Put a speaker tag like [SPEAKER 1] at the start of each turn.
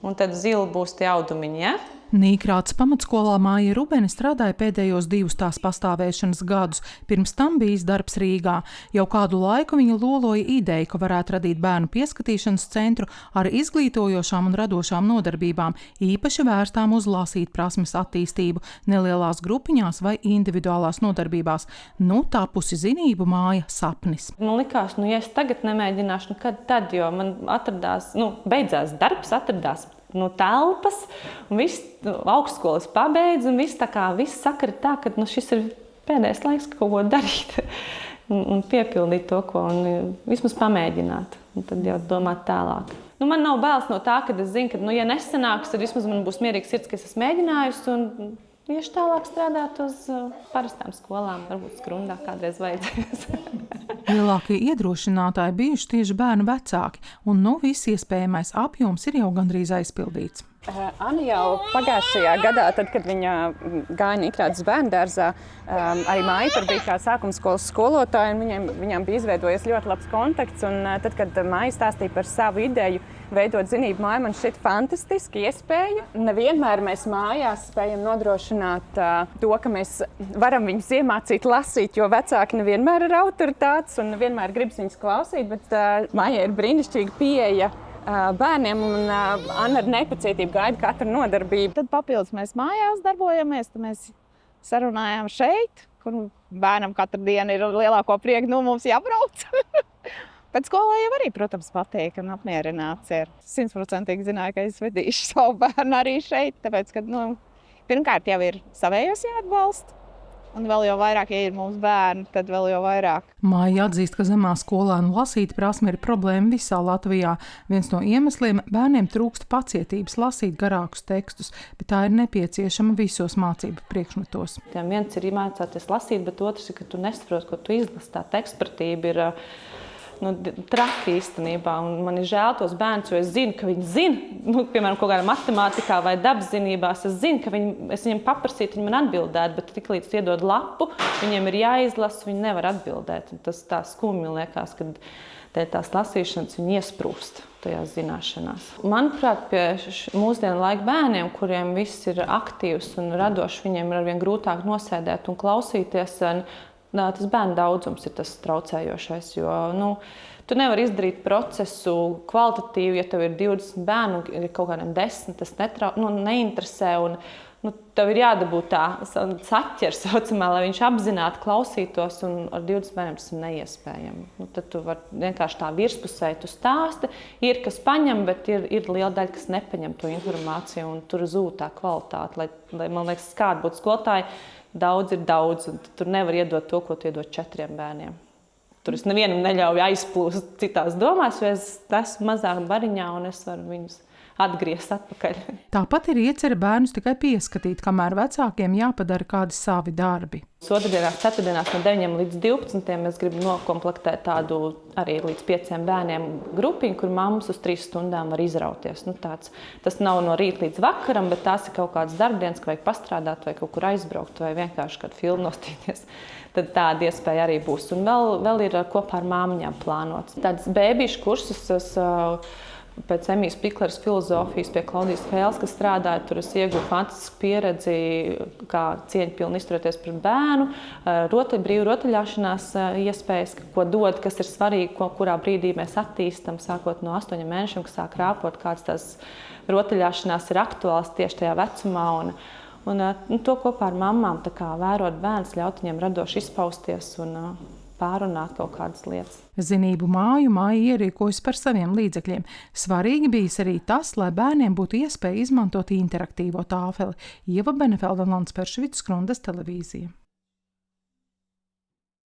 [SPEAKER 1] un tad zili būs tie audumiņi, ja?
[SPEAKER 2] Nīkrātas pamatskolā Maija Rubene strādāja pēdējos 2 tās pastāvēšanas gadus, pirms tam bijis darbs Rīgā. Jau kādu laiku viņa loloja ideju, ka varētu radīt bērnu pieskatīšanas centru ar izglītojošām un radošām nodarbībām, īpaši vērstām uz lasīt prasmes attīstību nelielās grupiņās vai individuālās nodarbībās. Tapusi zinību māja sapnis.
[SPEAKER 1] Likās, ja es tagad nemēģināšu, kad tad, jo man beidzās darbs, atradās telpas, un viss augstskolas pabeidz, un viss sakara tā, ka šis ir pēdējais laiks kaut ko darīt un piepildīt to, ko, un vismaz pamēģināt, un tad jau domāt tālāk. Man nav bailes no tā, ka es zinu, ka, ja nesanāks, tad vismaz man būs mierīgs sirds, ka es esmu mēģinājusi, un iešu tālāk strādāt uz parastām skolām, varbūt Skrundā kādreiz vajadzēs.
[SPEAKER 2] Lielākie iedrošinātāji bijuši tieši bērnu vecāki, un viss iespējamais apjoms ir jau gandrīz aizpildīts.
[SPEAKER 3] Anna jau pagājušajā gadā, tad, kad viņa gāja Nīkrātas bērndārzā, arī Maija tur bija kā sākumskolas skolotāja, un viņām bija izveidojies ļoti labs kontakts. Un tad, kad Maija stāstīja par savu ideju veidot zinību māju, man šķiet fantastiski iespēja. Nevienmēr mēs mājās spējam nodrošināt to, ka mēs varam viņus iemācīt lasīt, jo vecāki nevienmēr ir autoritātes un nevienmēr gribas viņus klausīt, bet Maijai ir brīnišķīga pieeja bērniem, un Anna ar nepacietību gaida katru nodarbību.
[SPEAKER 4] Tad papildus mēs mājās darbojamies, tad mēs sarunājām šeit, kur bērnam katru dienu ir lielāko prieku, mums jābrauc. Bet skolā jau arī, protams, patīk un apmierināts ir. 100% zināju, ka es vedīšu savu bērnu arī šeit, tāpēc, ka, pirmkārt jau ir savējos jāatbalsta. Un vēl jau vairāk, ja ir mums bērni, tad vēl jau vairāk.
[SPEAKER 2] Maija atzīst, ka zemā skolēnu lasīt prasme ir problēma visā Latvijā. Viens no iemesliem - bērniem trūkst pacietības lasīt garākus tekstus, bet tā ir nepieciešama visos mācību priekšmetos.
[SPEAKER 1] Viens ir iemācāties lasīt, bet otrs ir, ka tu nesaproti, ko tu izlasi. Tā tekstpratība ir traki īstenībā, un man ir žēl tos bērnus, jo es zinu, ka viņi zina, piemēram, kaut kādā matemātikā vai dabas zinībās, es zinu, ka es viņiem paprasītu, viņi man atbildētu, bet tiklīdz iedod lapu, viņiem ir jāizlasa, viņi nevar atbildēt. Un tas tā skumji liekas, kad tās lasīšanas viņi iesprūst tajās zināšanās. Manuprāt, pie mūsdienu laika bērniem, kuriem viss ir aktīvs un radošs, viņiem ir arvien grūtāk nosēdēt un klausīties. Tas bērnu daudzums ir tas traucējošais, jo tu nevari izdarīt procesu kvalitatīvi, ja tev ir 20 bērnu, ir kaut kādiem 10, tas neinteresē, un tev ir jādabūt tā saķers, lai viņš apzināti klausītos, un ar 20 bērniem tas ir neiespējami. Tad tu vari vienkārši tā virspusēji tu stāsti, ir kas paņem, bet ir liela daļa, kas nepaņem to informāciju, un tur zūd tā kvalitāte, lai man liekas, kāda būtu skolotāja, daudz ir daudz, un tur nevar iedot to, ko tu iedod 4 bērniem. Tur es nevienam neļauju aizplūst citās domās, jo es esmu mazāk bariņā un es varu viņus atgriezt atpakaļ.
[SPEAKER 2] Tāpat ir iecerē bērnus tikai pieskatīt, kamēr vecākiem jāpadara kādi savi darbi.
[SPEAKER 1] Otrdienās, ceturtdienās no 9 līdz 12 es gribu nokomplektēt tādu arī līdz 5 bērniem grupiņu, kur mammas uz 3 stundām var izrauties. Tas nav no rīta līdz vakaram, bet tās ir kaut kādas darbdienas, ka vajag pastrādāt vai kaut kur aizbraukt vai vienkārši kādu filmu nostīties. Tad tāda iespēja arī būs. Un vēl ir kopā ar māmiņām plānots. Tāds bēbīšu kursus pēc Emijas Pikleres filozofijas pie Klaudijas Hēles, kas strādāja, tur es ieguvu fantastisku pieredzi, kā cieņpilni izturēties pret bērnu, brīvu rotaļāšanās iespējas, ko dod, kas ir svarīgi, kurā brīdī mēs attīstam, sākot no 8 mēnešiem, kas sāk rāpot, kāds tās rotaļāšanās ir aktuāls tieši tajā vecumā. Un to kopā ar mammām, vērot bērns, ļaut viņiem radoši izpausties un pārunāt kaut kādas lietas.
[SPEAKER 2] Zinību māju Maija ierīkojas par saviem līdzekļiem. Svarīgi bijis arī tas, lai bērniem būtu iespēja izmantot interaktīvo tāfeli. Ieva Benefelda un Lants Peršvits, Skrundas televīzija.